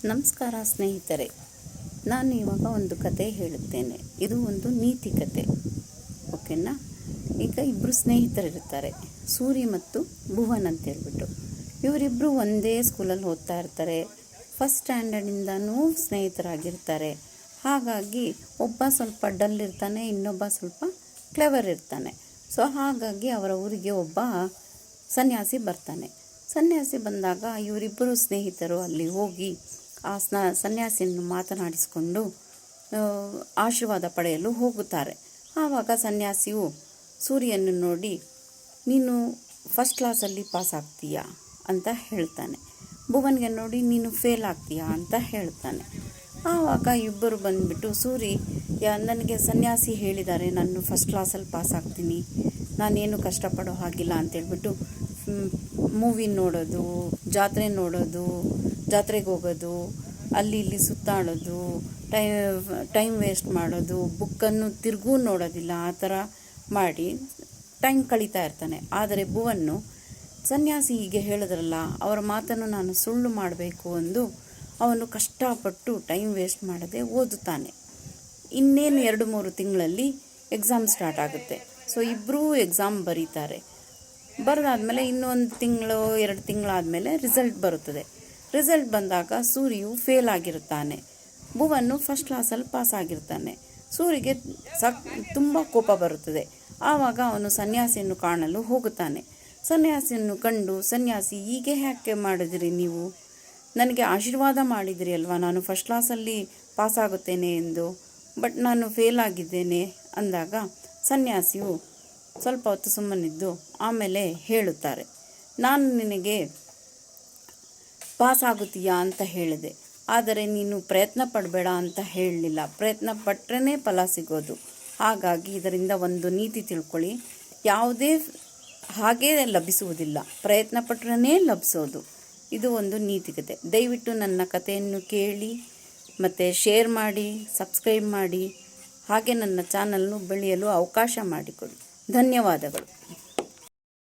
ನಮಸ್ಕಾರ ಸ್ನೇಹಿತರೆ, ನಾನು ಇವಾಗ ಒಂದು ಕತೆ ಹೇಳುತ್ತೇನೆ. ಇದು ಒಂದು ನೀತಿ ಕತೆ, ಓಕೆನಾ? ಈಗ ಇಬ್ಬರು ಸ್ನೇಹಿತರಿರ್ತಾರೆ, ಸೂರಿ ಮತ್ತು ಭುವನ್ ಅಂತ ಹೇಳ್ಬಿಟ್ಟು. ಇವರಿಬ್ಬರು ಒಂದೇ ಸ್ಕೂಲಲ್ಲಿ ಓದ್ತಾ ಇರ್ತಾರೆ. ಫಸ್ಟ್ ಸ್ಟ್ಯಾಂಡರ್ಡಿಂದನೂ ಸ್ನೇಹಿತರಾಗಿರ್ತಾರೆ. ಹಾಗಾಗಿ ಒಬ್ಬ ಸ್ವಲ್ಪ ಡಲ್ ಇರ್ತಾನೆ, ಇನ್ನೊಬ್ಬ ಸ್ವಲ್ಪ ಕ್ಲೆವರ್ ಇರ್ತಾನೆ. ಸೊ ಹಾಗಾಗಿ ಅವರ ಊರಿಗೆ ಒಬ್ಬ ಸನ್ಯಾಸಿ ಬರ್ತಾನೆ. ಸನ್ಯಾಸಿ ಬಂದಾಗ ಇವರಿಬ್ಬರು ಸ್ನೇಹಿತರು ಅಲ್ಲಿ ಹೋಗಿ ಆ ಸನ್ಯಾಸಿಯನ್ನು ಮಾತನಾಡಿಸಿಕೊಂಡು ಆಶೀರ್ವಾದ ಪಡೆಯಲು ಹೋಗುತ್ತಾರೆ. ಆವಾಗ ಸನ್ಯಾಸಿಯು ಸೂರ್ಯನನ್ನು ನೋಡಿ, ನೀನು ಫಸ್ಟ್ ಕ್ಲಾಸಲ್ಲಿ ಪಾಸ್ ಆಗ್ತೀಯಾ ಅಂತ ಹೇಳ್ತಾನೆ. ಭುವನ್ಗೆ ನೋಡಿ, ನೀನು ಫೇಲ್ ಆಗ್ತೀಯಾ ಅಂತ ಹೇಳ್ತಾನೆ. ಆವಾಗ ಇಬ್ಬರು ಬಂದುಬಿಟ್ಟು, ಸೂರಿ ನನಗೆ ಸನ್ಯಾಸಿ ಹೇಳಿದ್ದಾರೆ ನಾನು ಫಸ್ಟ್ ಕ್ಲಾಸಲ್ಲಿ ಪಾಸ್ ಆಗ್ತೀನಿ, ನಾನೇನು ಕಷ್ಟಪಡೋ ಹಾಗಿಲ್ಲ ಅಂತೇಳ್ಬಿಟ್ಟು ಮೂವಿ ನೋಡೋದು, ಜಾತ್ರೆಗೆ ಹೋಗೋದು, ಅಲ್ಲಿ ಇಲ್ಲಿ ಸುತ್ತಾಡೋದು, ಟೈಮ್ ವೇಸ್ಟ್ ಮಾಡೋದು, ಬುಕ್ಕನ್ನು ತಿರುಗೂ ನೋಡೋದಿಲ್ಲ, ಆ ಥರ ಮಾಡಿ ಟೈಮ್ ಕಳೀತಾ ಇರ್ತಾನೆ. ಆದರೆ ಭುವನ್ನು ಸನ್ಯಾಸಿ ಹೀಗೆ ಹೇಳಿದ್ರಲ್ಲ, ಅವರ ಮಾತನ್ನು ನಾನು ಸುಳ್ಳು ಮಾಡಬೇಕು ಎಂದು ಅವನು ಕಷ್ಟಪಟ್ಟು ಟೈಮ್ ವೇಸ್ಟ್ ಮಾಡದೆ ಓದುತ್ತಾನೆ. ಇನ್ನೇನು 2-3 ತಿಂಗಳಲ್ಲಿ ಎಕ್ಸಾಮ್ ಸ್ಟಾರ್ಟ್ ಆಗುತ್ತೆ. ಸೊ ಇಬ್ಬರೂ ಎಕ್ಸಾಮ್ ಬರೀತಾರೆ. ಬರೆದಾದ್ಮೇಲೆ ಇನ್ನೊಂದು ತಿಂಗಳು 2 ತಿಂಗಳಾದಮೇಲೆ ರಿಸಲ್ಟ್ ಬರುತ್ತದೆ. ರಿಸಲ್ಟ್ ಬಂದಾಗ ಸೂರಿಯು ಫೇಲ್ ಆಗಿರುತ್ತಾನೆ, ಭುವನ್ನು ಫಸ್ಟ್ ಕ್ಲಾಸಲ್ಲಿ ಪಾಸ್ ಆಗಿರ್ತಾನೆ. ಸೂರಿಗೆ ತುಂಬ ಕೋಪ ಬರುತ್ತದೆ. ಆವಾಗ ಅವನು ಸನ್ಯಾಸಿಯನ್ನು ಕಾಣಲು ಹೋಗುತ್ತಾನೆ. ಸನ್ಯಾಸಿಯನ್ನು ಕಂಡು, ಸನ್ಯಾಸಿ ಹೀಗೆ ಯಾಕೆ ಮಾಡಿದಿರಿ ನೀವು? ನನಗೆ ಆಶೀರ್ವಾದ ಮಾಡಿದಿರಿ ಅಲ್ವಾ, ನಾನು ಫಸ್ಟ್ ಕ್ಲಾಸಲ್ಲಿ ಪಾಸ್ ಆಗುತ್ತೇನೆ ಎಂದು, ಬಟ್ ನಾನು ಫೇಲ್ ಆಗಿದ್ದೇನೆ ಅಂದಾಗ ಸನ್ಯಾಸಿಯು ಸ್ವಲ್ಪ ಹೊತ್ತು ಸುಮ್ಮನಿದ್ದು ಆಮೇಲೆ ಹೇಳುತ್ತಾರೆ, ನಾನು ನಿನಗೆ ಪಾಸ್ ಆಗುತ್ತೀಯಾ ಅಂತ ಹೇಳಿದೆ, ಆದರೆ ನೀನು ಪ್ರಯತ್ನ ಪಡಬೇಡ ಅಂತ ಹೇಳಲಿಲ್ಲ. ಪ್ರಯತ್ನ ಪಟ್ಟರೆ ಫಲ ಸಿಗೋದು. ಹಾಗಾಗಿ ಇದರಿಂದ ಒಂದು ನೀತಿ ತಿಳ್ಕೊಳ್ಳಿ, ಯಾವುದೇ ಹಾಗೇ ಲಭಿಸುವುದಿಲ್ಲ, ಪ್ರಯತ್ನ ಪಟ್ಟರೆ ಲಭಿಸೋದು. ಇದು ಒಂದು ನೀತಿಕತೆ. ದಯವಿಟ್ಟು ನನ್ನ ಕಥೆಯನ್ನು ಕೇಳಿ ಮತ್ತು ಶೇರ್ ಮಾಡಿ, ಸಬ್ಸ್ಕ್ರೈಬ್ ಮಾಡಿ, ಹಾಗೆ ನನ್ನ ಚಾನಲ್ನು ಬೆಳೆಯಲು ಅವಕಾಶ ಮಾಡಿಕೊಡಿ. ಧನ್ಯವಾದಗಳು.